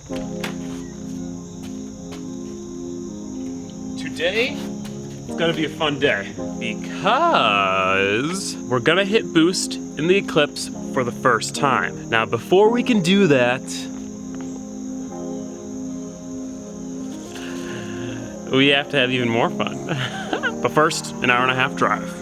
Today, it's gonna be a fun day because we're gonna hit boost in the Eclipse for the first time. Now, before we can do that, we have to have even more fun. But first, an hour-and-a-half drive.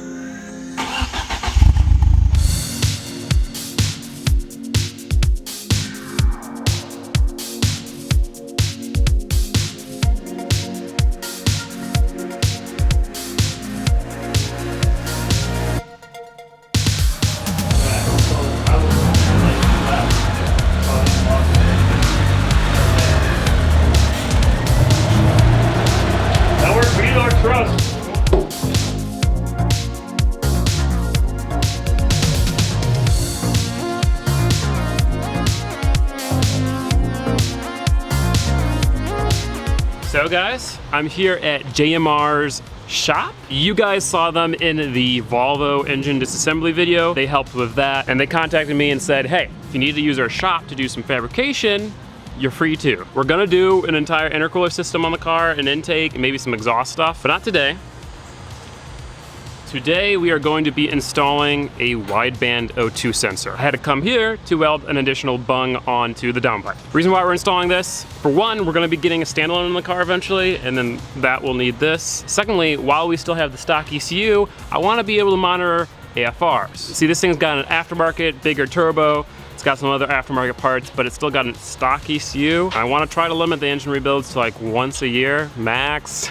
So guys, I'm here at JMR's shop. You guys saw them in the Volvo engine disassembly video. They helped with that, and they contacted me and said, hey, if you need to use our shop to do some fabrication, you're free to. We're gonna do an entire intercooler system on the car, an intake, and maybe some exhaust stuff, but not today. Today we are going to be installing a wideband O2 sensor. I had to come here to weld an additional bung onto the downpipe. Reason why we're installing this, for one, we're gonna be getting a standalone in the car eventually, and then that will need this. Secondly, while we still have the stock ECU, I wanna be able to monitor AFRs. See, this thing's got an aftermarket, bigger turbo. It's got some other aftermarket parts, but it's still got a stock ECU. I wanna try to limit the engine rebuilds to like once a year, max.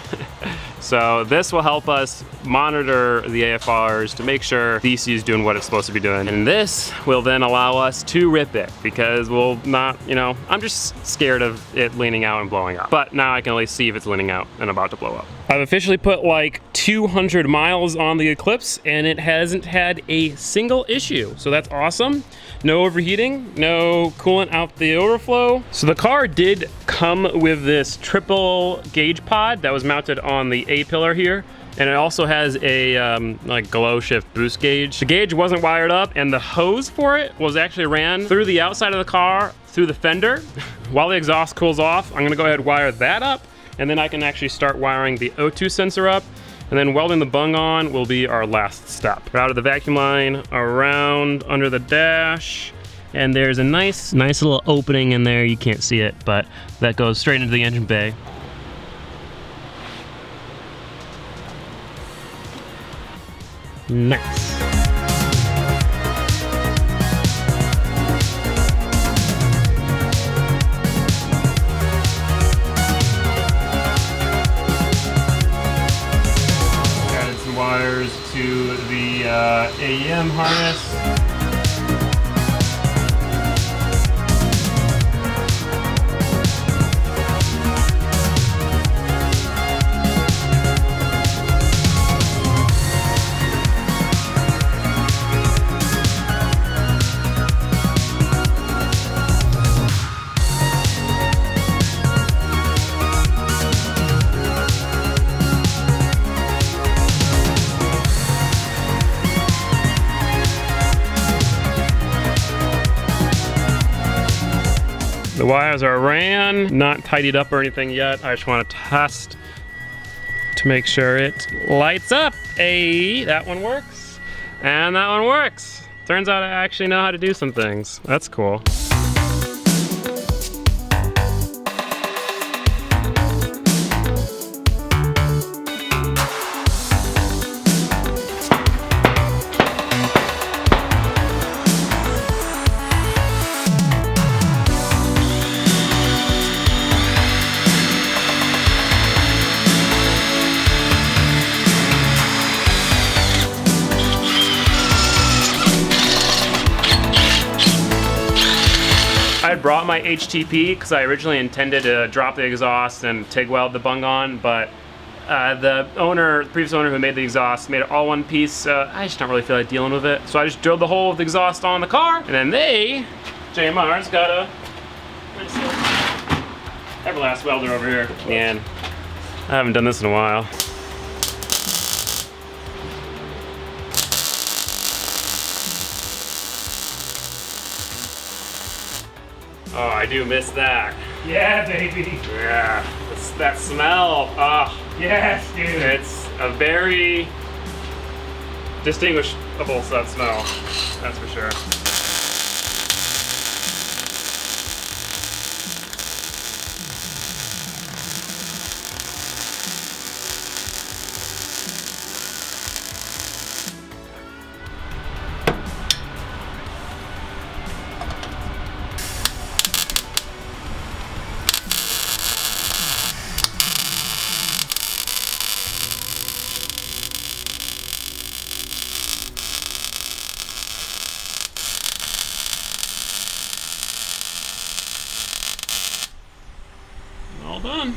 So this will help us monitor the AFRs to make sure the ECU is doing what it's supposed to be doing. And this will then allow us to rip it because we'll not, you know, I'm just scared of it leaning out and blowing up. But now I can at least see if it's leaning out and about to blow up. I've officially put like 200 miles on the Eclipse and it hasn't had a single issue. So that's awesome. No overheating, no coolant out the overflow. So the car did come with this triple gauge pod that was mounted on the A-pillar here. And it also has a like glow shift boost gauge. The gauge wasn't wired up and the hose for it was actually ran through the outside of the car, through the fender. While the exhaust cools off, I'm gonna go ahead and wire that up, and then I can actually start wiring the O2 sensor up, and then welding the bung on will be our last step. Out of the vacuum line, around under the dash, and there's a nice little opening in there. You can't see it, but that goes straight into the engine bay. Nice. Added some wires to the AEM harness. The wires are ran, not tidied up or anything yet. I just want to test to make sure it lights up. Hey, that one works, and that one works. Turns out I actually know how to do some things. That's cool. I brought my HTP because I originally intended to drop the exhaust and TIG weld the bung on, but the previous owner who made the exhaust made it all one piece. I just don't really feel like dealing with it. So I just drilled the hole of the exhaust on the car, and then JMR's got a Everlast welder over here. Man, I haven't done this in a while. Oh, I do miss that. Yeah, baby. Yeah, that smell. Oh, yes, dude. It's a very distinguishable smell, that's for sure. All done.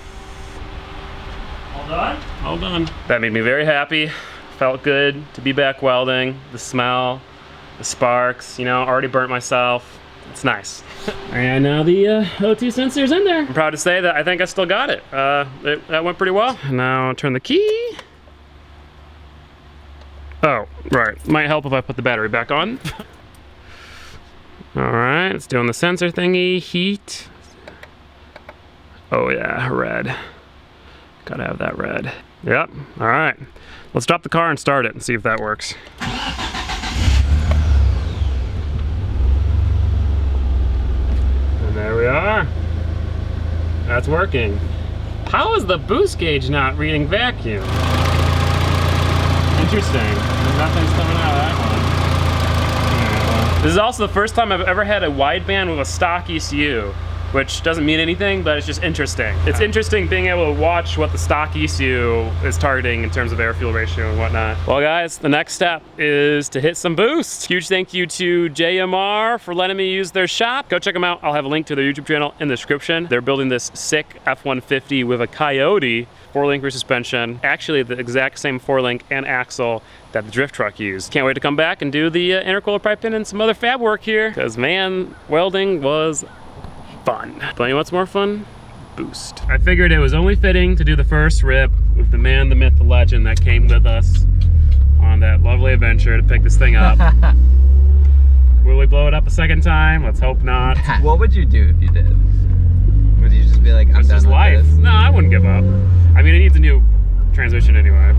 All done? All done. That made me very happy. Felt good to be back welding. The smell, the sparks, you know, already burnt myself. It's nice. And now the O2 sensor's in there. I'm proud to say that I think I still got it. That went pretty well. Now turn the key. Oh, right. Might help if I put the battery back on. All right, it's doing the sensor thingy, heat. Oh yeah, red. Gotta have that red. Yep, all right. Let's drop the car and start it and see if that works. And there we are. That's working. How is the boost gauge not reading vacuum? Interesting. Nothing's coming out of that one. Yeah, well. This is also the first time I've ever had a wideband with a stock ECU, which doesn't mean anything, but it's just interesting. It's interesting being able to watch what the stock ECU is targeting in terms of air-fuel ratio and whatnot. Well guys, the next step is to hit some boost. Huge thank you to JMR for letting me use their shop. Go check them out. I'll have a link to their YouTube channel in the description. They're building this sick F-150 with a Coyote 4-link rear suspension. Actually the exact same 4-link and axle that the drift truck used. Can't wait to come back and do the intercooler pipe in and some other fab work here, because man, welding was fun. But you know what's more fun? Boost. I figured it was only fitting to do the first rip with the man, the myth, the legend that came with us on that lovely adventure to pick this thing up. Will we blow it up a second time? Let's hope not. What would you do if you did? Would you just be like, I'm done with life. this? No, I wouldn't give up. I mean, it needs a new transmission anyway.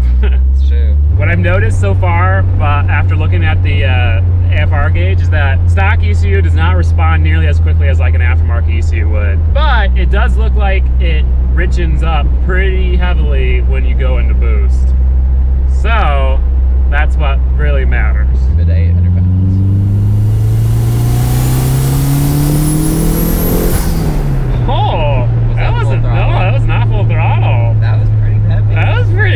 It's true. What I've noticed so far after looking at the AFR gauge is that stock ECU does not respond nearly as quickly as like an aftermarket ECU would. But it does look like it richens up pretty heavily when you go into boost. So that's what really matters. But 800 pounds. Oh, that was not full throttle. That was pretty heavy.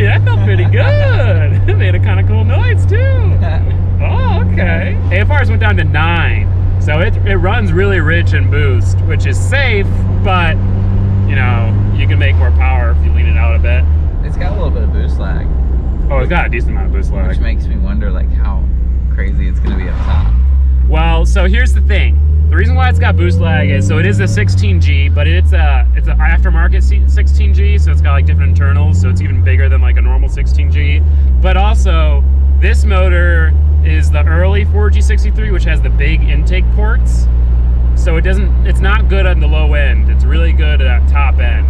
That felt pretty good. It made a kind of cool noise too. Oh, okay. AFRs went down to 9, so it runs really rich in boost, which is safe, but you know, you can make more power if you lean it out a bit. It's got a little bit of boost lag. Oh, it's got a decent amount of boost lag. Which makes me wonder like how crazy it's gonna be up top. Well, so here's the thing. The reason why it's got boost lag is, so it is a 16G, but it's an aftermarket 16G, so it's got like different internals, so it's even bigger than like a normal 16G. But also, this motor is the early 4G63, which has the big intake ports. So it's not good on the low end. It's really good at top end.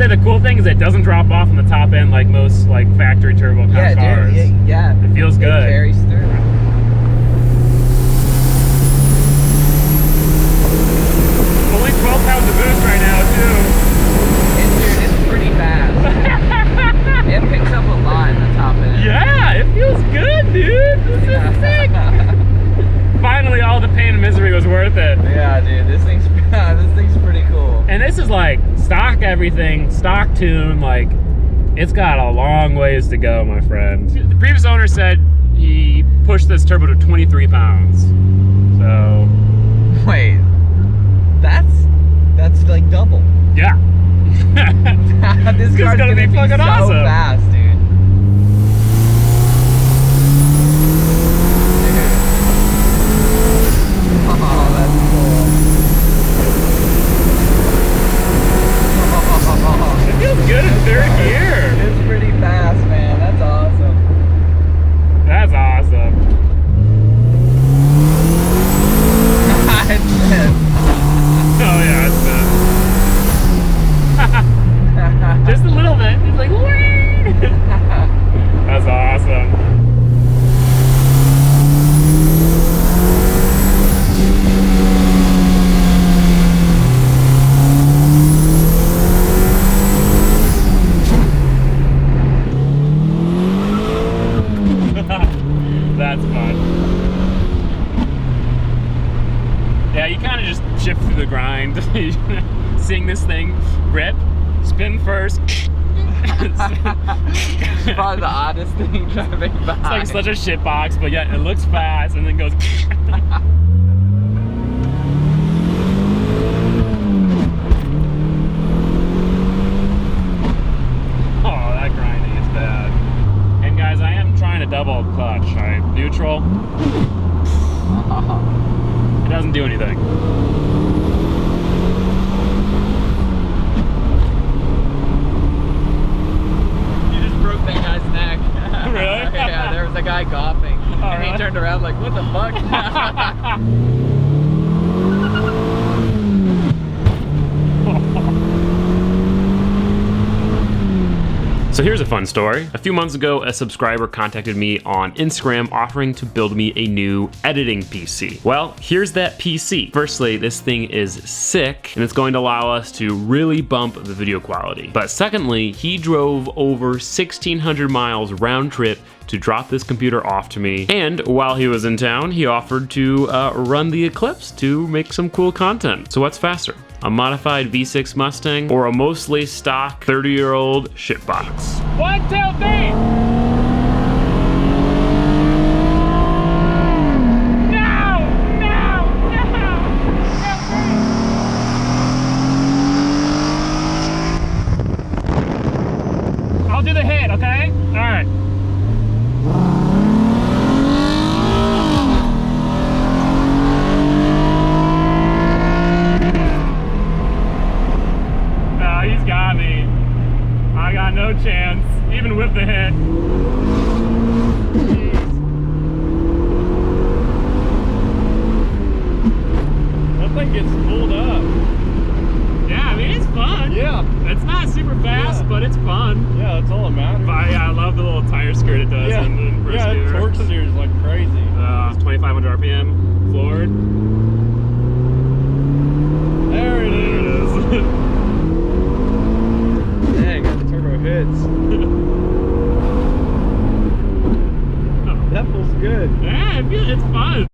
The cool thing is it doesn't drop off on the top end like most like factory turbo cars. Yeah, it feels good. It carries through. Only 12 pounds of boost right now too. It's pretty fast. It picks up a lot in the top end. Yeah, it feels good, dude. This is sick. Finally, all the pain and misery was worth it. Yeah, dude, this thing's pretty cool. And this is like stock everything, stock tune, like It's got a long ways to go, my friend. The previous owner said he pushed this turbo to 23 pounds. So... Wait, that's like double. Yeah. This car's gonna be fucking so awesome. fast, dude. Oh, that's cool. It feels good in third gear. It's pretty fast, man. That's awesome. That's awesome. Oh yeah, it's just a little bit. It's like, whee! That's awesome. That's fun. Yeah, you kind of just shift through the grind. Seeing this thing rip, spin first. It's probably the oddest thing driving by. It's like such a shit box, but yeah, it looks fast and then goes. Oh, that grinding is bad. And guys, I am trying to double clutch. Neutral. It doesn't do anything. Really? Yeah, there was a guy coughing. Oh, and really? he turned around like, what the fuck? So here's a fun story. A few months ago, a subscriber contacted me on Instagram offering to build me a new editing PC. Well, here's that PC. Firstly, this thing is sick and it's going to allow us to really bump the video quality. But secondly, he drove over 1,600 miles round trip to drop this computer off to me. And while he was in town, he offered to run the Eclipse to make some cool content. So what's faster? A modified V6 Mustang or a mostly stock 30-year-old shitbox? 1, 2, 3! I'll do the hit, okay? All right. He's got me. I got no chance, even with the hit. Jeez. That thing gets pulled up. Yeah, I mean, it's fun. Yeah. It's not super fast, but it's fun. Yeah, that's all that matters. But I love the little tire skirt it does. Yeah, yeah, it torque steers like crazy. It's 2,500 RPM, floored. There it is. Dang, got the turbo hits. That feels good. Yeah, it's fun.